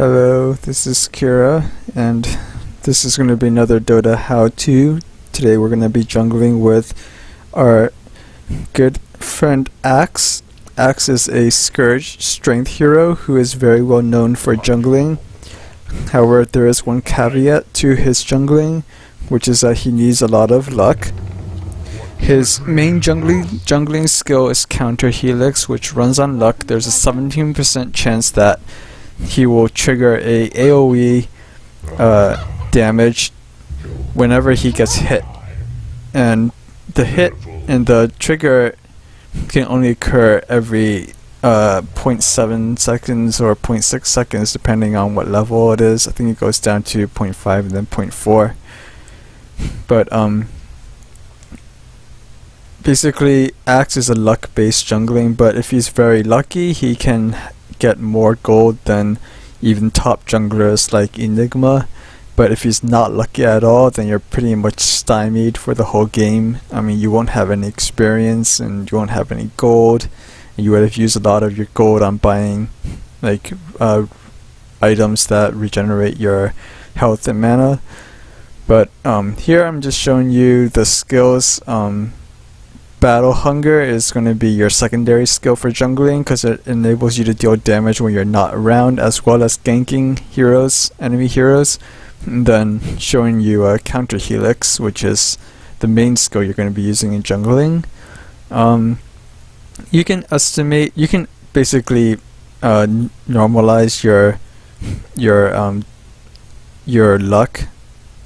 Hello, this is Kira, and this is going to be another DotA How To. Today we're going to be jungling with our good friend Axe. Axe is a Scourge strength hero who is very well known for jungling. However, there is one caveat to his jungling, which is that he needs a lot of luck. His main jungling skill is Counter Helix, which runs on luck. There's a 17% chance that he will trigger a AoE damage whenever he gets hit, and the hit and the trigger can only occur every 0.7 seconds or 0.6 seconds depending on what level it is. I think it goes down to 0.5 and then 0.4, but basically Axe is a luck based jungling, but if he's very lucky he can get more gold than even top junglers like Enigma. But if he's not lucky at all, then you're pretty much stymied for the whole game. I mean, you won't have any experience and you won't have any gold, and you would have used a lot of your gold on buying like items that regenerate your health and mana. But here I'm just showing you the skills. Battle Hunger is going to be your secondary skill for jungling because it enables you to deal damage when you're not around, as well as ganking enemy heroes. And then showing you Counter Helix, which is the main skill you're going to be using in jungling. You can basically normalize your luck.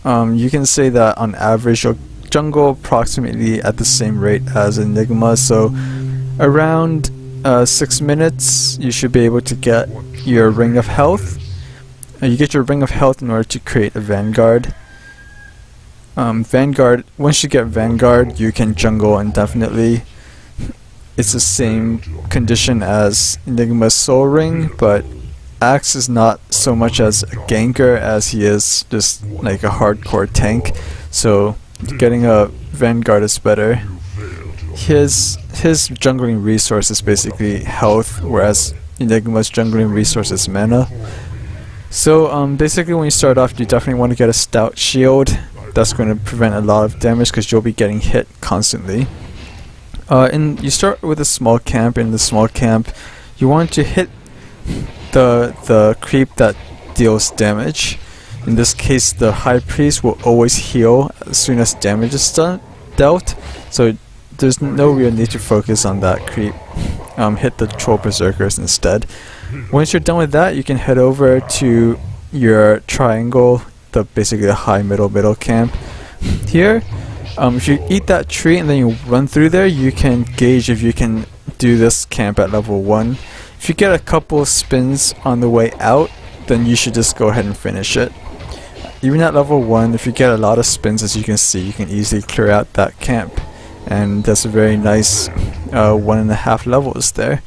You can say that on average you'll jungle approximately at the same rate as Enigma, so around 6 minutes you should be able to get your Ring of Health. You get your Ring of Health in order to create a Vanguard. Once you get Vanguard, you can jungle indefinitely. It's the same condition as Enigma's Soul Ring, but Axe is not so much as a ganker as he is just like a hardcore tank, so getting a Vanguard is better. His jungling resource is basically health, whereas Enigma's jungling resource is mana. So basically when you start off, you definitely want to get a stout shield. That's going to prevent a lot of damage because you'll be getting hit constantly. And you start with a small camp. In the small camp, you want to hit the creep that deals damage. In this case, the High Priest will always heal as soon as damage is dealt, so there's no real need to focus on that creep. Hit the Troll Berserkers instead. Once you're done with that, you can head over to your triangle, basically the high middle camp. Here, if you eat that tree and then you run through there, you can gauge if you can do this camp at level 1. If you get a couple spins on the way out, then you should just go ahead and finish it. Even at level 1, if you get a lot of spins, as you can see, you can easily clear out that camp, and that's a very nice 1.5 levels there.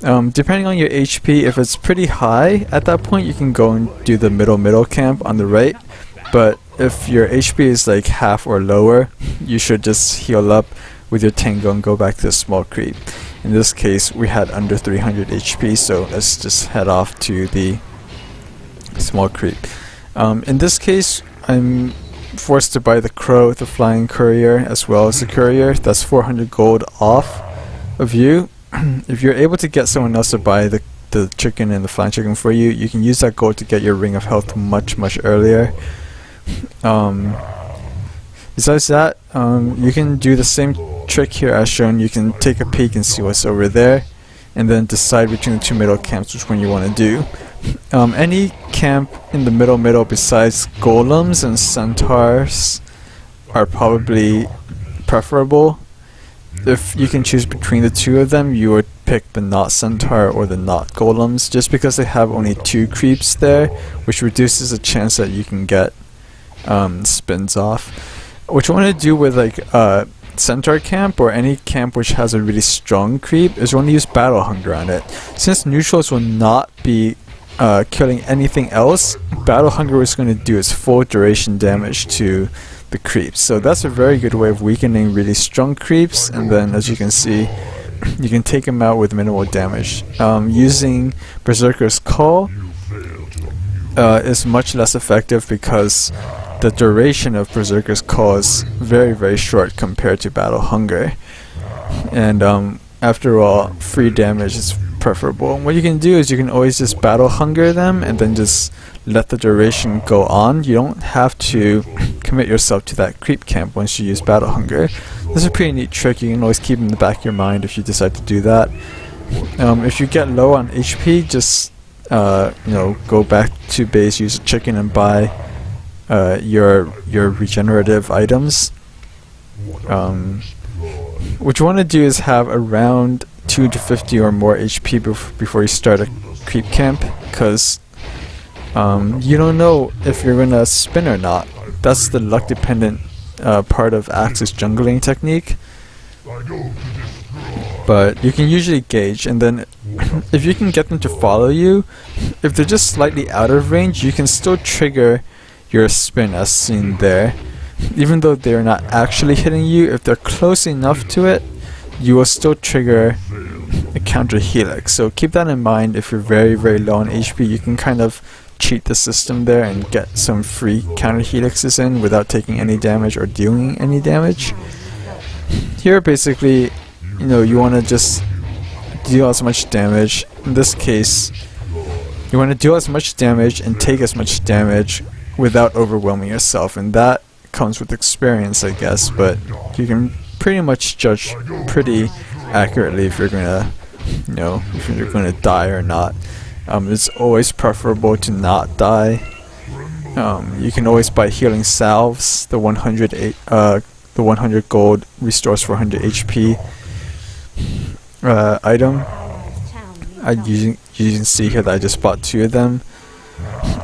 Depending on your HP, if it's pretty high at that point, you can go and do the middle camp on the right, but if your HP is like half or lower, you should just heal up with your Tango and go back to the small creep. In this case, we had under 300 HP, so let's just head off to the small creep. In this case, I'm forced to buy the Crow, the Flying Courier, as well as the Courier. That's 400 gold off of you. If you're able to get someone else to buy the chicken and the Flying Chicken for you, you can use that gold to get your Ring of Health much earlier. Besides that, you can do the same trick here as shown. You can take a peek and see what's over there, and then decide between the two middle camps which one you want to do. Any camp in the middle besides golems and centaurs are probably preferable. If you can choose between the two of them, you would pick the not centaur or the not golems, just because they have only 2 creeps there, which reduces the chance that you can get spins off. What you want to do with like centaur camp or any camp which has a really strong creep is you want to use Battle Hunger on it. Since neutrals will not be killing anything else, Battle Hunger is going to do its full duration damage to the creeps. So that's a very good way of weakening really strong creeps, and then as you can see, you can take them out with minimal damage. Using Berserker's Call is much less effective because the duration of Berserker's Call is very, very short compared to Battle Hunger. And after all, free damage is preferable. And what you can do is you can always just Battle Hunger them and then just let the duration go on. You don't have to commit yourself to that creep camp once you use Battle Hunger. This is a pretty neat trick. You can always keep in the back of your mind if you decide to do that. If you get low on HP, just go back to base, use a chicken, and buy your regenerative items. What you want to do is have around 2 to 50 or more HP before you start a creep camp, because you don't know if you're gonna spin or not. That's the luck dependent part of Axe's jungling technique. But you can usually gauge, and then if you can get them to follow you, if they're just slightly out of range, you can still trigger your spin as seen there. Even though they're not actually hitting you, if they're close enough to it, you will still trigger a counter helix. So keep that in mind. If you're very, very low on HP, you can kind of cheat the system there and get some free counter helixes in without taking any damage or dealing any damage. Here basically, you want to just deal as much damage. In this case, you want to deal as much damage and take as much damage without overwhelming yourself, and that comes with experience, I guess, but you can pretty much judge pretty accurately if you're gonna die or not. It's always preferable to not die. You can always buy healing salves. The 100 gold restores 400 HP item. You can see here that I just bought 2 of them.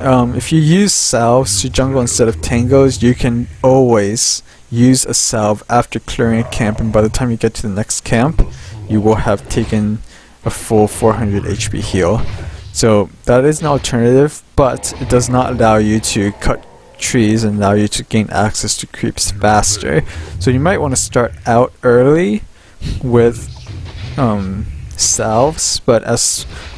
If you use salves to jungle instead of tangos, you can always use a salve after clearing a camp, and by the time you get to the next camp, you will have taken a full 400 HP heal. So that is an alternative, but it does not allow you to cut trees and allow you to gain access to creeps faster. So you might want to start out early with salves, but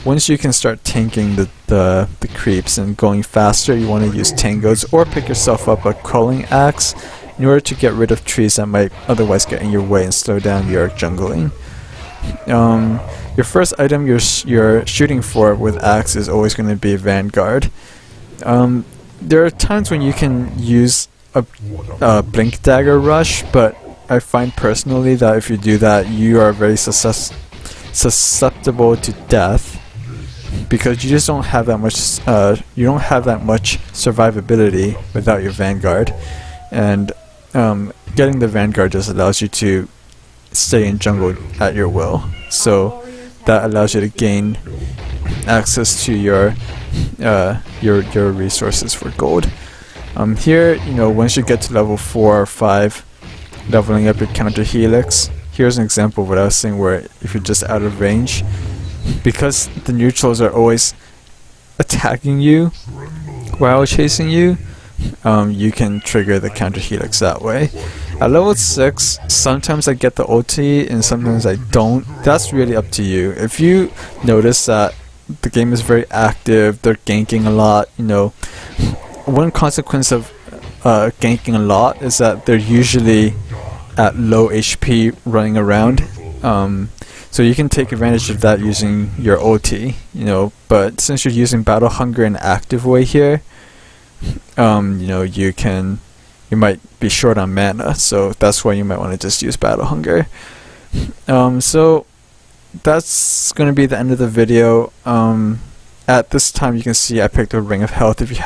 once you can start tanking the creeps and going faster, you want to use tangos or pick yourself up a crawling axe in order to get rid of trees that might otherwise get in your way and slow down your jungling. Your first item you're shooting for with axe is always going to be Vanguard. There are times when you can use a blink dagger rush, but I find personally that if you do that, you are very susceptible to death, because you just don't have that much survivability without your Vanguard, and getting the Vanguard just allows you to stay in jungle at your will. So that allows you to gain access to your resources for gold. Here, once you get to level 4 or 5, leveling up your counter helix. Here's an example of what I was saying, where if you're just out of range, because the neutrals are always attacking you while chasing you, you can trigger the counter helix that way. At level 6, sometimes I get the ulti and sometimes I don't. That's really up to you. If you notice that the game is very active, they're ganking a lot, one consequence of ganking a lot is that they're usually at low HP running around. So you can take advantage of that using your ulti, but since you're using Battle Hunger in an active way here, you might be short on mana, so that's why you might want to just use Battle Hunger. So that's going to be the end of the video. At this time, you can see I picked a Ring of Health. If you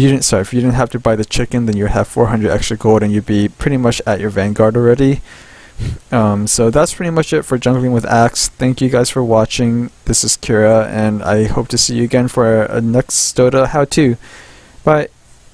didn't have to buy the chicken, then you'd have 400 extra gold and you'd be pretty much at your Vanguard already. So that's pretty much it for jungling with Axe. Thank you guys for watching. This is Kira, and I hope to see you again for a next DotA How To. Bye.